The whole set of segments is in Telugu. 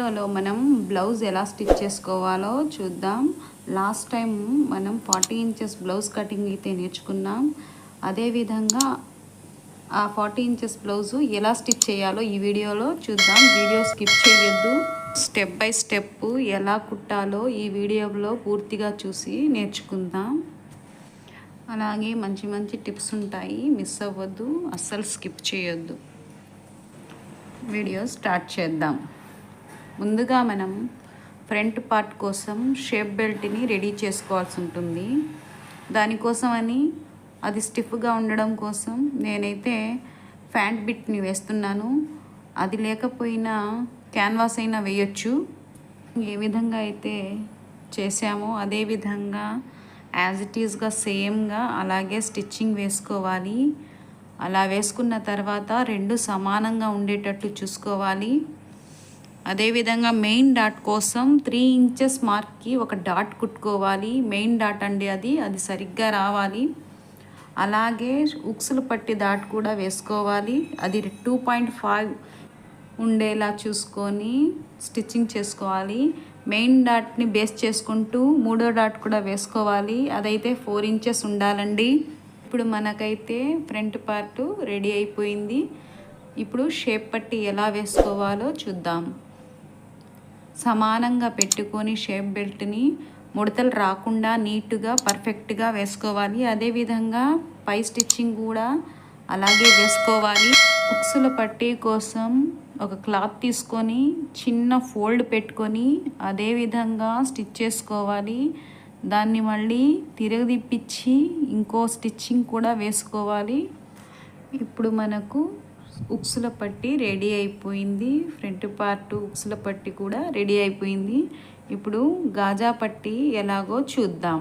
వీడియోలో మనం బ్లౌజ్ ఎలా స్టిచ్ చేసుకోవాలో చూద్దాం. లాస్ట్ టైం మనం 40 ఇంచెస్ బ్లౌజ్ కటింగ్ అయితే నేర్చుకున్నాం. అదేవిధంగా ఆ 40 ఇంచెస్ బ్లౌజు ఎలా స్టిచ్ చేయాలో ఈ వీడియోలో చూద్దాం. వీడియో స్కిప్ చేయొద్దు. స్టెప్ బై స్టెప్ ఎలా కుట్టాలో ఈ వీడియోలో పూర్తిగా చూసి నేర్చుకుందాం. అలాగే మంచి మంచి టిప్స్ ఉంటాయి, మిస్ అవ్వద్దు, అస్సలు స్కిప్ చేయొద్దు. వీడియో స్టార్ట్ చేద్దాం. ముందుగా మనం ఫ్రంట్ పార్ట్ కోసం షేప్ బెల్ట్ని రెడీ చేసుకోవాల్సి ఉంటుంది. దానికోసం అని అది స్టిఫ్గా ఉండడం కోసం నేనైతే ఫ్యాంట్ బిట్ని వేస్తున్నాను. అది లేకపోయినా క్యాన్వాస్ అయినా వేయొచ్చు. ఏ విధంగా అయితే చేసామో అదే విధంగా యాజ్ ఇట్ ఈస్గా సేమ్గా అలాగే స్టిచ్చింగ్ వేసుకోవాలి. అలా వేసుకున్న తర్వాత రెండు సమానంగా ఉండేటట్టు చూసుకోవాలి. అదేవిధంగా మెయిన్ డాట్ కోసం 3 ఇంచెస్ మార్క్కి ఒక డాట్ కుట్టుకోవాలి. మెయిన్ డాట్ అండి, అది సరిగ్గా రావాలి. అలాగే ఉక్సులు పట్టి డాట్ కూడా వేసుకోవాలి. అది 2.5 ఉండేలా చూసుకొని స్టిచ్చింగ్ చేసుకోవాలి. మెయిన్ డాట్ని బేస్ చేసుకుంటూ మూడో డాట్ కూడా వేసుకోవాలి. అదైతే 4 ఇంచెస్ ఉండాలండి. ఇప్పుడు మనకైతే ఫ్రంట్ పార్ట్ రెడీ అయిపోయింది. ఇప్పుడు షేప్ పట్టి ఎలా వేసుకోవాలో చూద్దాం. సమానంగా పెట్టుకొని షేప్ బెల్ట్ని ముడతలు రాకుండా నీట్గా పర్ఫెక్ట్గా వేసుకోవాలి. అదేవిధంగా పై స్టిచ్చింగ్ కూడా అలాగే వేసుకోవాలి. ఉక్సుల పట్టి కోసం ఒక క్లాత్ తీసుకొని చిన్న ఫోల్డ్ పెట్టుకొని అదేవిధంగా స్టిచ్ చేసుకోవాలి. దాన్ని మళ్ళీ తిరగదిప్పించి ఇంకో స్టిచ్చింగ్ కూడా వేసుకోవాలి. ఇప్పుడు మనకు ఉక్సుల పట్టి రెడీ అయిపోయింది. ఫ్రంట్ పార్ట్ ఉక్సుల పట్టి కూడా రెడీ అయిపోయింది. ఇప్పుడు గాజా పట్టి ఎలాగో చూద్దాం.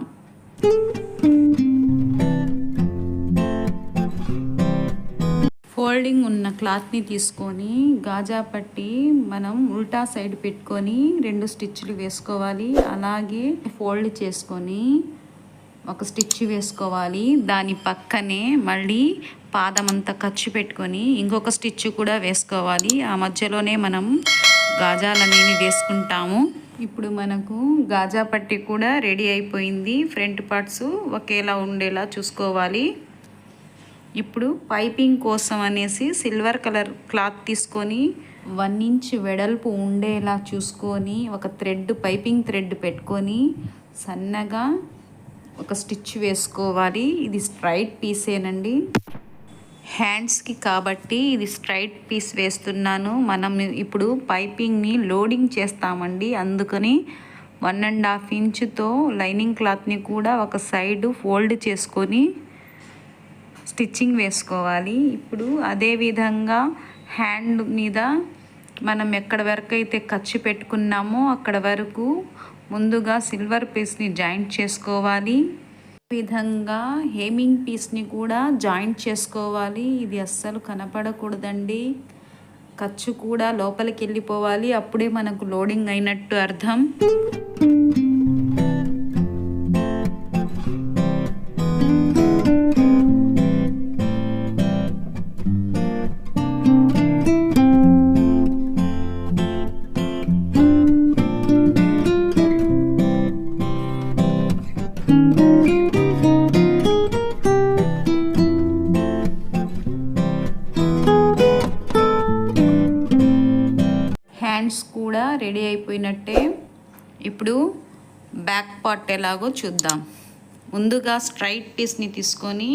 ఫోల్డింగ్ ఉన్న క్లాత్ని తీసుకొని గాజా పట్టి మనం ఉల్టా సైడ్ పెట్టుకొని 2 స్టిచ్లు వేసుకోవాలి. అలాగే ఫోల్డ్ చేసుకొని ఒక స్టిచ్ వేసుకోవాలి. దాని పక్కనే మళ్ళీ పాదమంతా ఖర్చు పెట్టుకొని ఇంకొక స్టిచ్ కూడా వేసుకోవాలి. ఆ మధ్యలోనే మనం గాజాలనేవి వేసుకుంటాము. ఇప్పుడు మనకు గాజా పట్టి కూడా రెడీ అయిపోయింది. ఫ్రంట్ పార్ట్స్ ఒకేలా ఉండేలా చూసుకోవాలి. ఇప్పుడు పైపింగ్ కోసం అనేసి సిల్వర్ కలర్ క్లాత్ తీసుకొని 1 ఇంచ్ వెడల్పు ఉండేలా చూసుకొని ఒక పైపింగ్ థ్రెడ్ పెట్టుకొని సన్నగా ఒక స్టిచ్ వేసుకోవాలి. ఇది స్ట్రైట్ పీసేనండి, హ్యాండ్స్కి కాబట్టి ఇది స్ట్రైట్ పీస్ వేస్తున్నాను. మనం ఇప్పుడు పైపింగ్ని లోడింగ్ చేస్తామండి. అందుకని 1.5 ఇంచుతో లైనింగ్ క్లాత్ని కూడా ఒక సైడ్ ఫోల్డ్ చేసుకొని స్టిచ్చింగ్ వేసుకోవాలి. ఇప్పుడు అదేవిధంగా హ్యాండ్ మీద మనం ఎక్కడ వరకు అయితే ఖర్చు పెట్టుకున్నామో అక్కడ వరకు ముందుగా సిల్వర్ పీస్ని జాయింట్ చేసుకోవాలి. ఈ విధంగా హేమింగ్ పీస్ని కూడా జాయింట్ చేసుకోవాలి. ఇది అస్సలు కనపడకూడదండి. ఖర్చు కూడా లోపలికి వెళ్ళిపోవాలి. అప్పుడే మనకు లోడింగ్ అయినట్టు అర్థం. హ్యాండ్స్ కూడా రెడీ అయిపోయినట్టే. ఇప్పుడు బ్యాక్ పార్ట్ ఎలాగో చూద్దాం. ముందుగా స్ట్రైట్ పీస్ని తీసుకొని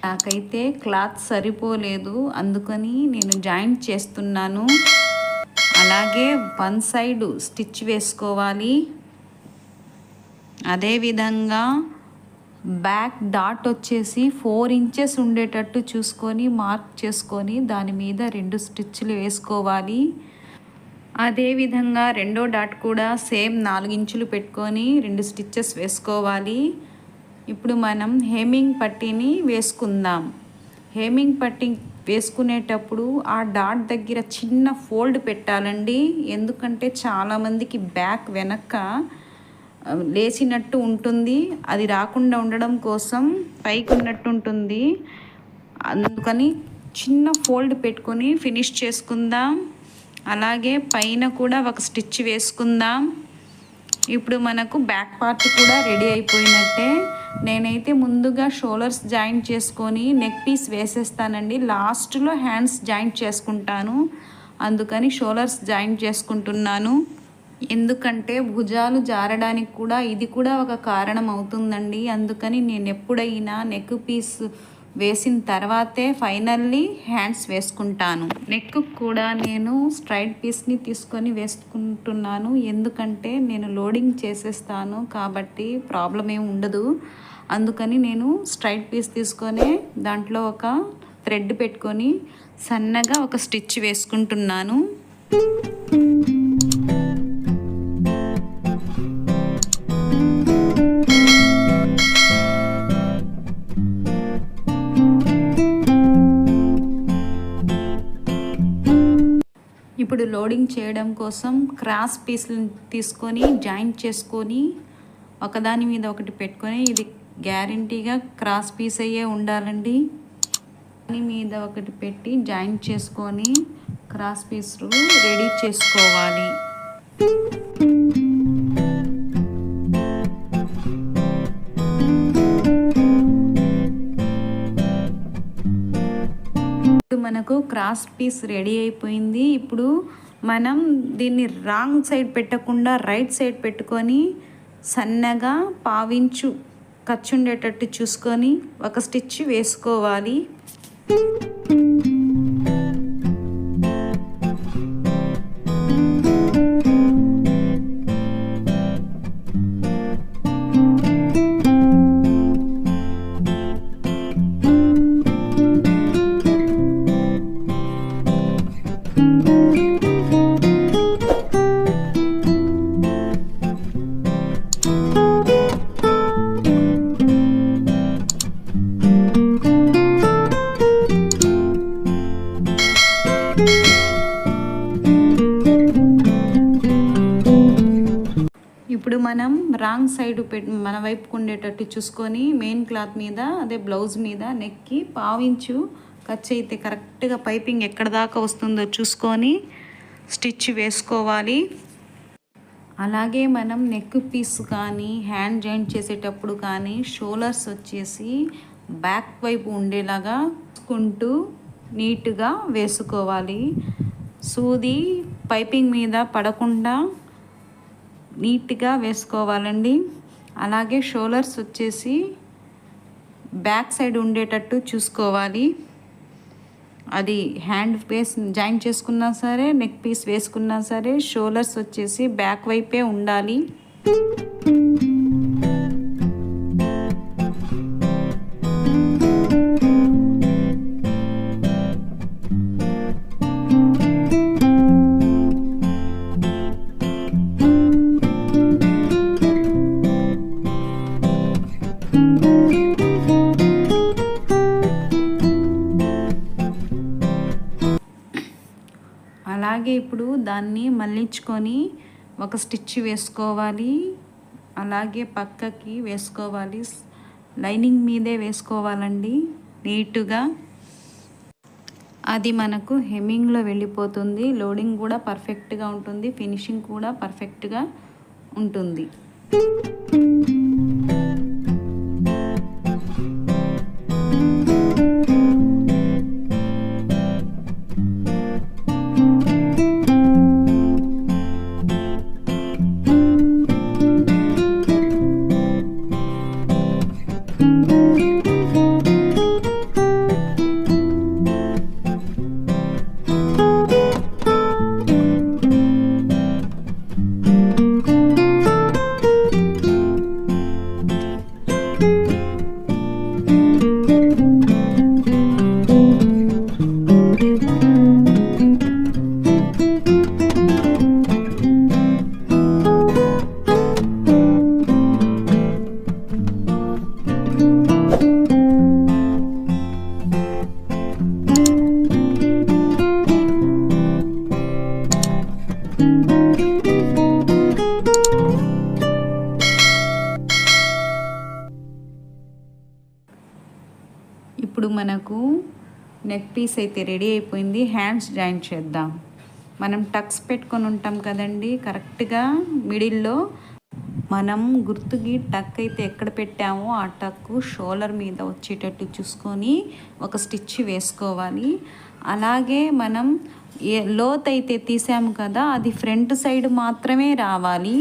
నాకైతే క్లాత్ సరిపోలేదు, అందుకని నేను జాయింట్ చేస్తున్నాను. అలాగే 1 సైడ్ స్టిచ్ వేసుకోవాలి. అదేవిధంగా బ్యాక్ డాట్ వచ్చేసి 4 ఇంచెస్ ఉండేటట్టు చూసుకొని మార్క్ చేసుకొని దాని మీద 2 స్టిచ్లు వేసుకోవాలి. అదేవిధంగా రెండో డాట్ కూడా సేమ్ 4 ఇంచులు పెట్టుకొని 2 స్టిచ్చెస్ వేసుకోవాలి. ఇప్పుడు మనం హేమింగ్ పట్టీని వేసుకుందాం. హేమింగ్ పట్టీ వేసుకునేటప్పుడు ఆ డాట్ దగ్గర చిన్న ఫోల్డ్ పెట్టాలండి. ఎందుకంటే చాలామందికి బ్యాక్ వెనక లేచినట్టు ఉంటుంది. అది రాకుండా ఉండడం కోసం పైకి ఉన్నట్టు ఉంటుంది. అందుకని చిన్న ఫోల్డ్ పెట్టుకొని ఫినిష్ చేసుకుందాం. అలాగే పైన కూడా ఒక స్టిచ్ వేసుకుందాం. ఇప్పుడు మనకు బ్యాక్ పార్ట్ కూడా రెడీ అయిపోయినట్టే. నేనైతే ముందుగా షోల్డర్స్ జాయింట్ చేసుకొని నెక్ పీస్ వేసేస్తానండి. లాస్ట్లో హ్యాండ్స్ జాయింట్ చేసుకుంటాను, అందుకని షోల్డర్స్ జాయింట్ చేసుకుంటున్నాను. ఎందుకంటే భుజాలు జారడానికి కూడా ఇది కూడా ఒక కారణం అవుతుందండి. అందుకని నేను ఎప్పుడైనా నెక్ పీస్ వేసిన తర్వాతే ఫైనల్లీ హ్యాండ్స్ వేసుకుంటాను. నెక్ కూడా నేను స్ట్రైట్ పీస్ని తీసుకొని వేసుకుంటున్నాను, ఎందుకంటే నేను లోడింగ్ చేసేస్తాను కాబట్టి ప్రాబ్లం ఏమి ఉండదు. అందుకని నేను స్ట్రైట్ పీస్ తీసుకొని దాంట్లో ఒక థ్రెడ్ పెట్టుకొని సన్నగా ఒక స్టిచ్ వేసుకుంటున్నాను. ఇప్పుడు లోడింగ్ చేయడం కోసం క్రాస్ పీస్లు తీసుకొని జాయింట్ చేసుకొని ఒకదాని మీద ఒకటి పెట్టుకొని, ఇది గ్యారంటీగా క్రాస్ పీస్ అయ్యే ఉండాలండి. దాని మీద ఒకటి పెట్టి జాయింట్ చేసుకొని క్రాస్ పీస్లు రెడీ చేసుకోవాలి. మనకు క్రాస్ పీస్ రెడీ అయిపోయింది. ఇప్పుడు మనం దీన్ని రాంగ్ సైడ్ పెట్టకుండా రైట్ సైడ్ పెట్టుకొని సన్నగా పావించు ఖర్చు ఉండేటట్టు చూసుకొని ఒక స్టిచ్ వేసుకోవాలి. ఇప్పుడు మనం రాంగ్ సైడ్ మన వైపుకు ఉండేటట్టు చూసుకొని మెయిన్ క్లాత్ మీద అదే బ్లౌజ్ మీద నెక్కి పావించు ఖర్చు అయితే కరెక్ట్గా పైపింగ్ ఎక్కడ దాకా వస్తుందో చూసుకొని స్టిచ్ వేసుకోవాలి. అలాగే మనం నెక్ పీస్ కానీ హ్యాండ్ జాయింట్ చేసేటప్పుడు కానీ షోల్డర్స్ వచ్చేసి బ్యాక్ వైపు ఉండేలాగా చూసుకుంటూ నీట్గా వేసుకోవాలి. సూది పైపింగ్ మీద పడకుండా నీట్గా వేసుకోవాలండి. అలాగే షోల్డర్స్ వచ్చేసి బ్యాక్ సైడ్ ఉండేటట్టు చూసుకోవాలి. అది హ్యాండ్ పీస్ జాయింట్ చేసుకున్నా సరే నెక్ పీస్ వేసుకున్నా సరే షోల్డర్స్ వచ్చేసి బ్యాక్ వైపే ఉండాలి. అలాగే ఇప్పుడు దాన్ని మళ్ళించుకొని ఒక స్టిచ్ వేసుకోవాలి. అలాగే పక్కకి వేసుకోవాలి, లైనింగ్ మీదే వేసుకోవాలండి నీట్గా. అది మనకు హెమ్మింగ్లో వెళ్ళిపోతుంది. లోడింగ్ కూడా పర్ఫెక్ట్గా ఉంటుంది, ఫినిషింగ్ కూడా పర్ఫెక్ట్గా ఉంటుంది. ఇప్పుడు మనకు నెక్ పీస్ అయితే రెడీ అయిపోయింది. హ్యాండ్స్ జాయింట్ చేద్దాం. మనం టక్స్ పెట్టుకొని ఉంటాం కదండి, కరెక్ట్గా మిడిల్లో మనం గుర్తుకి టక్ అయితే ఎక్కడ పెట్టామో ఆ టక్ షోల్డర్ మీద వచ్చేటట్టు చూసుకొని ఒక స్టిచ్ వేసుకోవాలి. అలాగే మనం లోత్ అయితే తీసాము కదా, అది ఫ్రంట్ సైడ్ మాత్రమే రావాలి.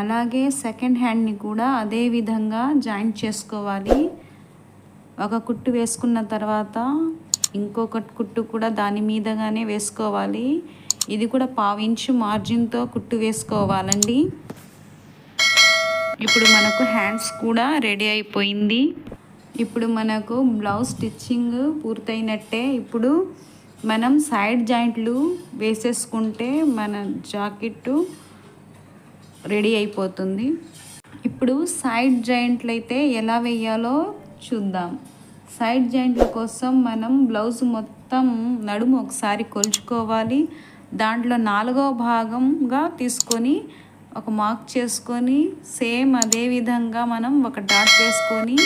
అలాగే సెకండ్ హ్యాండ్ని కూడా అదే విధంగా జాయింట్ చేసుకోవాలి. ఒక కుట్టు వేసుకున్న తర్వాత ఇంకొక కుట్టు కూడా దాని మీదగానే వేసుకోవాలి. ఇది కూడా 1/2 ఇంచు మార్జిన్తో కుట్టు వేసుకోవాలండి. ఇప్పుడు మనకు హ్యాండ్స్ కూడా రెడీ అయిపోయింది. ఇప్పుడు మనకు బ్లౌజ్ స్టిచ్చింగ్ పూర్తయినట్టే. ఇప్పుడు మనం సైడ్ జాయింట్లు వేసేసుకుంటే మన జాకెట్టు రెడీ అయిపోతుంది. ఇప్పుడు సైడ్ జాయింట్లు అయితే ఎలా వేయాలో చూద్దాం. సైడ్ జాయింట్ల కోసం మనం బ్లౌజ్ మొత్తం నడుము ఒకసారి కొలుచుకోవాలి. దాంట్లో 4వ భాగంగా తీసుకొని ఒక మార్క్ చేసుకొని సేమ్ అదే విధంగా మనం ఒక డాట్ వేసుకొని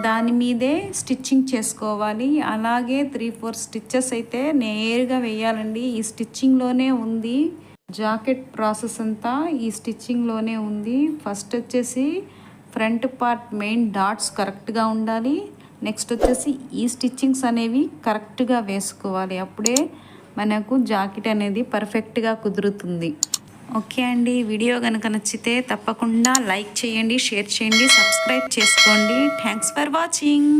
దాని మీదే స్టిచ్చింగ్ చేసుకోవాలి. అలాగే 3-4 స్టిచ్చెస్ అయితే నేరుగా వేయాలండి. ఈ స్టిచ్చింగ్లోనే ఉంది జాకెట్ ప్రాసెస్ అంతా, ఈ స్టిచ్చింగ్లోనే ఉంది. ఫస్ట్ వచ్చేసి ఫ్రంట్ పార్ట్ మెయిన్ డాట్స్ కరెక్ట్గా ఉండాలి. నెక్స్ట్ వచ్చేసి ఈ స్టిచ్చింగ్స్ అనేవి కరెక్ట్గా వేసుకోవాలి. అప్పుడే మనకు జాకెట్ అనేది పర్ఫెక్ట్గా కుదురుతుంది. ఓకే అండి, వీడియో కనుక నచ్చితే తప్పకుండా లైక్ చేయండి, షేర్ చేయండి, సబ్స్క్రైబ్ చేసుకోండి. Thanks for watching.